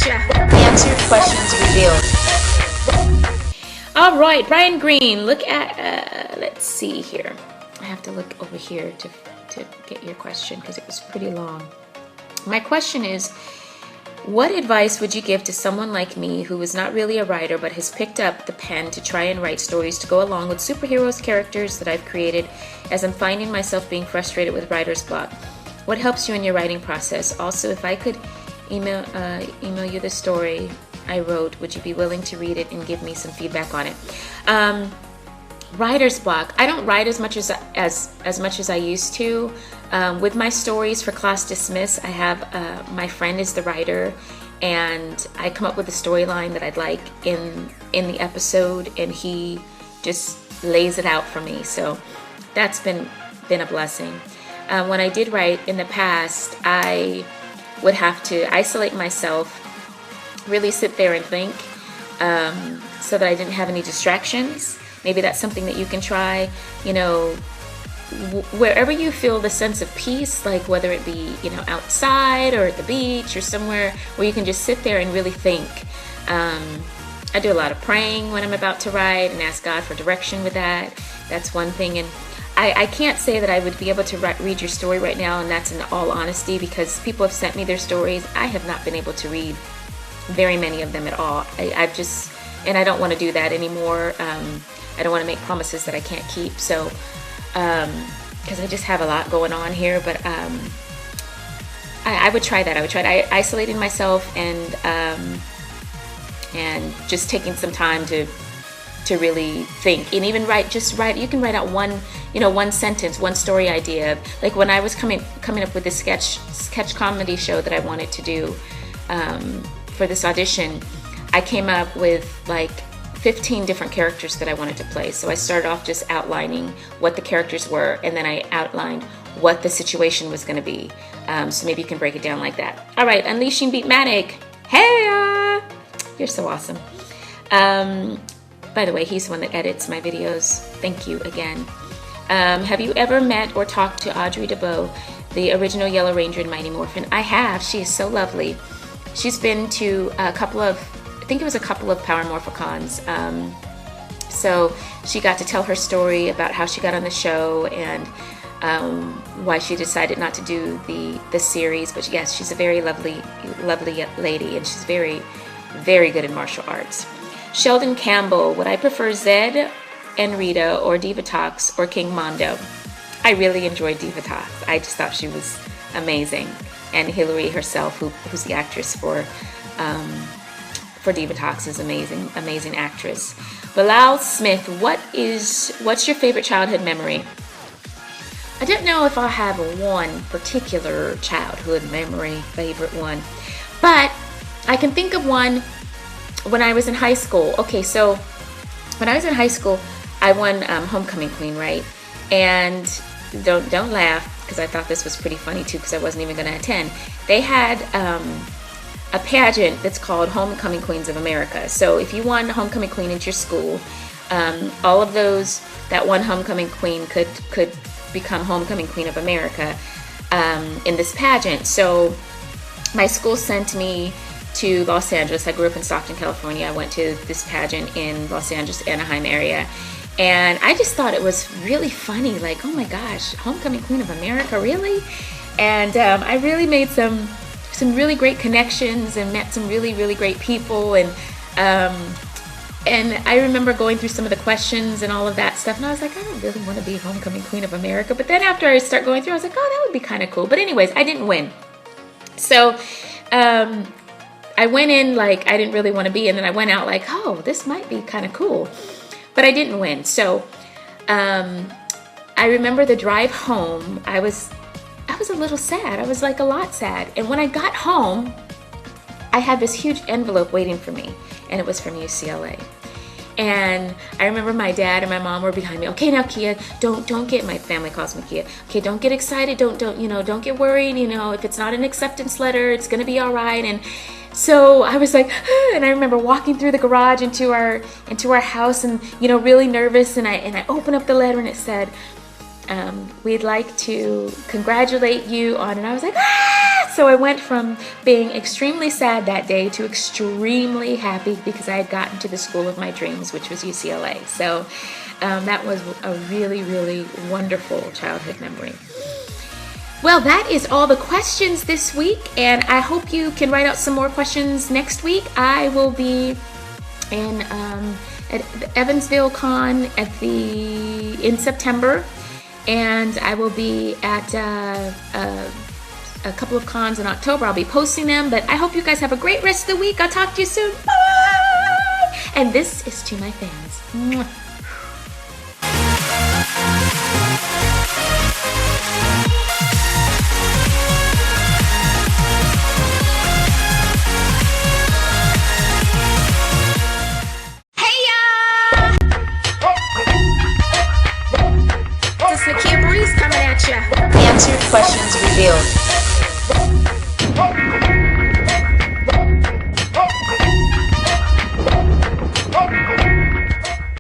Gotcha. Answer questions revealed. All right, Brian Green, look at, let's see here. I have to look over here to get your question because it was pretty long. My question is, what advice would you give to someone like me who is not really a writer but has picked up the pen to try and write stories to go along with superheroes characters that I've created, as I'm finding myself being frustrated with writer's block? What helps you in your writing process? Also, if I could email you the story I wrote, would you be willing to read it and give me some feedback on it? Writer's block. I don't write as much as I used to. With my stories for Class Dismiss, I have my friend is the writer, and I come up with a storyline that I'd like in the episode, and he just lays it out for me. So that's been a blessing. When I did write in the past, I would have to isolate myself, really sit there and think, so that I didn't have any distractions. Maybe that's something that you can try, you know, wherever you feel the sense of peace, like whether it be, you know, outside or at the beach or somewhere where you can just sit there and really think. I do a lot of praying when I'm about to write and ask God for direction with that. That's one thing. And I can't say that I would be able to read your story right now, and that's in all honesty, because people have sent me their stories. I have not been able to read very many of them at all. I've just, and I don't want to do that anymore. I don't want to make promises that I can't keep. So, because I just have a lot going on here, but I would try that. I would try isolating myself and just taking some time to really think, and even write. You can write out one sentence, one story idea. Like when I was coming up with this sketch comedy show that I wanted to do for this audition, I came up with like 15 different characters that I wanted to play. So I started off just outlining what the characters were, and then I outlined what the situation was going to be. So maybe you can break it down like that. All right, Unleashing Beatmatic. Hey, you're so awesome. By the way, he's the one that edits my videos. Thank you again. Have you ever met or talked to Audrey DeBow, the original Yellow Ranger in Mighty Morphin? I have. She is so lovely. She's been to a couple of Power Morphicons. So she got to tell her story about how she got on the show and why she decided not to do the series. But yes, she's a very lovely lady, and she's very, very good in martial arts. Sheldon Campbell, would I prefer Zed and Rita or Diva Talks or King Mondo? I really enjoyed Diva Talks. I just thought she was amazing. And Hillary herself, who's the actress for Diva Talks, is amazing actress. Bilal Smith, what's your favorite childhood memory? I don't know if I have one particular childhood memory, favorite one, but I can think of one when I was in high school. Okay, so when I was in high school, I won Homecoming Queen, right? And don't laugh, because I thought this was pretty funny too, because I wasn't even going to attend. They had a pageant that's called Homecoming Queens of America. So if you won Homecoming Queen at your school, all of those that won Homecoming Queen could become Homecoming Queen of America in this pageant. So my school sent me to Los Angeles. I grew up in Stockton, California. I went to this pageant in Los Angeles, Anaheim area. And I just thought it was really funny, like, oh my gosh, Homecoming Queen of America, really? And I really made some really great connections and met some really, really great people. And I remember going through some of the questions and all of that stuff. And I was like, I don't really want to be Homecoming Queen of America. But then after I start going through, I was like, oh, that would be kind of cool. But anyways, I didn't win. So I went in like I didn't really want to be. And then I went out like, oh, this might be kind of cool. But I didn't win. So I remember the drive home, I was a little sad. I was like a lot sad. And when I got home, I had this huge envelope waiting for me, and it was from UCLA. And I remember my dad and my mom were behind me. Okay, now Kia, don't get, my family calls me Kia. Okay, don't get excited. Don't get worried. If it's not an acceptance letter, it's gonna be all right. And so I was like, and I remember walking through the garage into our house, and really nervous. And I opened up the letter, and it said, we'd like to congratulate you on, and I was like, So I went from being extremely sad that day to extremely happy because I had gotten to the school of my dreams, which was UCLA. So that was a really, really wonderful childhood memory. Well, that is all the questions this week, and I hope you can write out some more questions next week. I will be in at the Evansville Con in September, and I will be at a couple of cons in October. I'll be posting them, but I hope you guys have a great rest of the week. I'll talk to you soon. Bye! And this is to my fans. Mwah. Nakia Burrise coming at ya. Answered questions revealed.